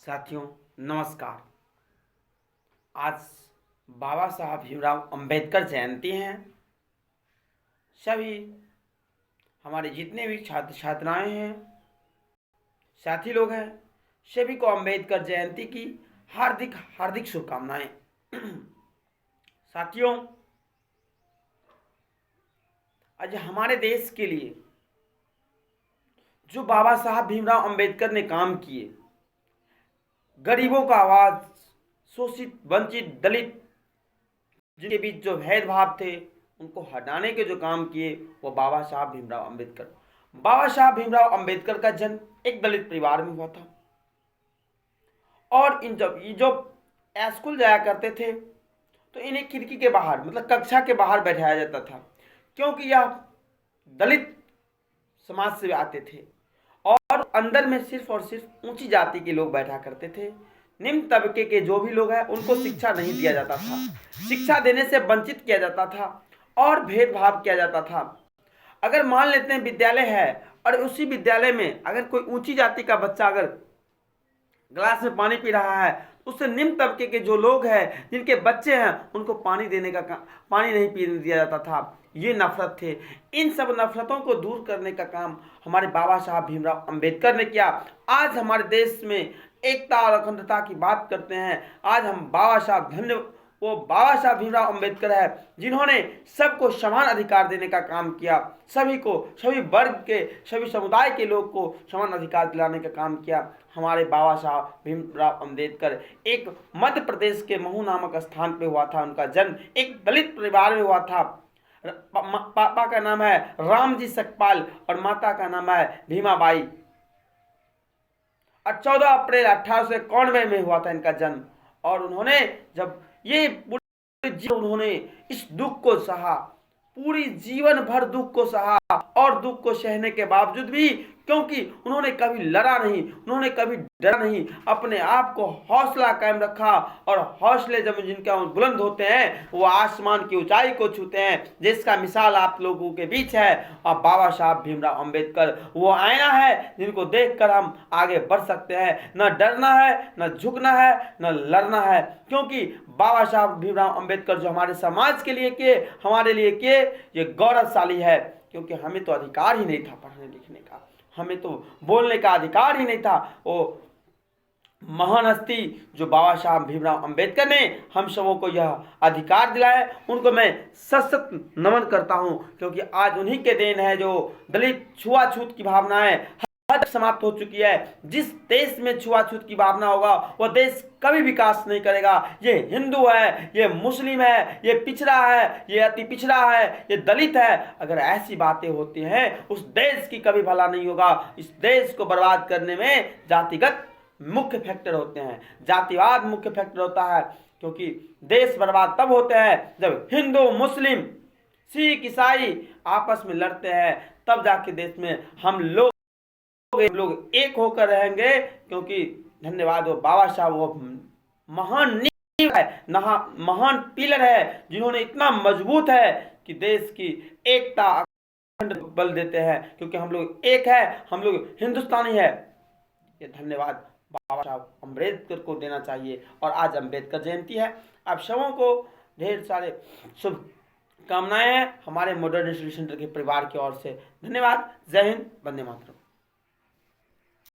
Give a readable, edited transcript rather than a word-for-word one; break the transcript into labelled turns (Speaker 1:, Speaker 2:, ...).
Speaker 1: साथियों नमस्कार। आज बाबा साहब भीमराव अंबेडकर जयंती है। सभी हमारे जितने भी छात्र छात्राएं हैं, साथी लोग हैं, सभी को अंबेडकर जयंती की हार्दिक हार्दिक शुभकामनाएं। साथियों, आज हमारे देश के लिए जो बाबा साहब भीमराव अंबेडकर ने काम किए, गरीबों का आवाज, शोषित वंचित दलित जिनके बीच जो भेदभाव थे उनको हटाने के जो काम किए वो बाबा साहब भीमराव अंबेडकर। बाबा साहब भीमराव अंबेडकर का जन्म एक दलित परिवार में हुआ था और इन जब ये जो स्कूल जाया करते थे तो इन्हें खिड़की के बाहर मतलब कक्षा के बाहर बैठाया जाता था, क्योंकि यह दलित समाज से आते थे और अंदर में सिर्फ और सिर्फ ऊंची जाति के लोग बैठा करते थे। निम्न तबके के जो भी लोग हैं उनको शिक्षा नहीं दिया जाता था, शिक्षा देने से वंचित किया जाता था और भेदभाव किया जाता था। अगर मान लेते हैं विद्यालय है और उसी विद्यालय में अगर कोई ऊंची जाति का बच्चा अगर गिलास में पानी पी रहा है, उससे निम्न तबके के जो लोग हैं जिनके बच्चे हैं उनको पानी नहीं पीने दिया जाता था। ये नफरत थे। इन सब नफरतों को दूर करने का काम हमारे बाबा साहब भीमराव अंबेडकर ने किया। आज हमारे देश में एकता और अखंडता की बात करते हैं। आज हम वो बाबा साहब भीमराव अंबेडकर है जिन्होंने सबको समान अधिकार देने का काम किया, सभी को, सभी वर्ग के, सभी समुदाय के लोग को समान अधिकार दिलाने का काम किया। हमारे बाबा साहब भीमराव अंबेडकर एक मध्य प्रदेश के महू नामक स्थान पे हुआ था। उनका जन्म एक दलित परिवार में हुआ था। पापा का नाम है रामजी सकपाल और माता का नाम है भीमाबाई और 14 अप्रैल 1891 में हुआ था इनका जन्म। और उन्होंने जब ये उन्होंने इस दुख को सहा, पूरी जीवन भर दुख को सहा और दुख को सहने के बावजूद भी, क्योंकि उन्होंने कभी लड़ा नहीं, उन्होंने कभी डरा नहीं, अपने आप को हौसला कायम रखा। और हौसले जब जिनका बुलंद होते हैं वो आसमान की ऊंचाई को छूते हैं, जिसका मिसाल आप लोगों के बीच है। और बाबा साहब भीमराव अंबेडकर वो आईना है जिनको देखकर हम आगे बढ़ सकते हैं। न डरना है, न झुकना है, न लड़ना है, क्योंकि बाबा साहब भीमराव अंबेडकर जो हमारे समाज के लिए किए, हमारे लिए किए, ये गौरवशाली है। क्योंकि हमें तो अधिकार ही नहीं था पढ़ने लिखने का, हमें तो बोलने का अधिकार ही नहीं था। वो महान हस्ती जो बाबा साहब भीमराव अंबेडकर ने हम सबों को यह अधिकार दिलाया, उनको मैं सशक्त नमन करता हूं, क्योंकि आज उन्हीं के देन है जो दलित छुआछूत की भावनाएं हद समाप्त हो चुकी है। जिस देश में छुआछूत की भावना होगा वह देश कभी विकास नहीं करेगा। ये हिंदू है, ये मुस्लिम है, ये पिछड़ा है, ये अति पिछड़ा है, ये दलित है, अगर ऐसी बातें होती हैं उस देश की कभी भला नहीं होगा। इस देश को बर्बाद करने में जातिगत मुख्य फैक्टर होते हैं, जातिवाद मुख्य फैक्टर होता है। क्योंकि देश बर्बाद तब होते हैं जब हिंदू मुस्लिम सिख ईसाई आपस में लड़ते हैं, तब जाके देश में हम लोग एक होकर रहेंगे। क्योंकि धन्यवाद, वो बाबा साहब वो महान नींव है, महान पिलर है, जिन्होंने इतना मजबूत है कि देश की एकता बल देते हैं। क्योंकि हम लोग एक है, हम लोग हिंदुस्तानी है। ये धन्यवाद बाबा साहब अम्बेडकर को देना चाहिए। और आज अम्बेडकर जयंती है। आप सबों को ढेर सारे शुभकामनाएं हैं हमारे मॉडर्न स्टडी सेंटर के परिवार की ओर से। धन्यवाद। जय हिंद, वंदे मातरम।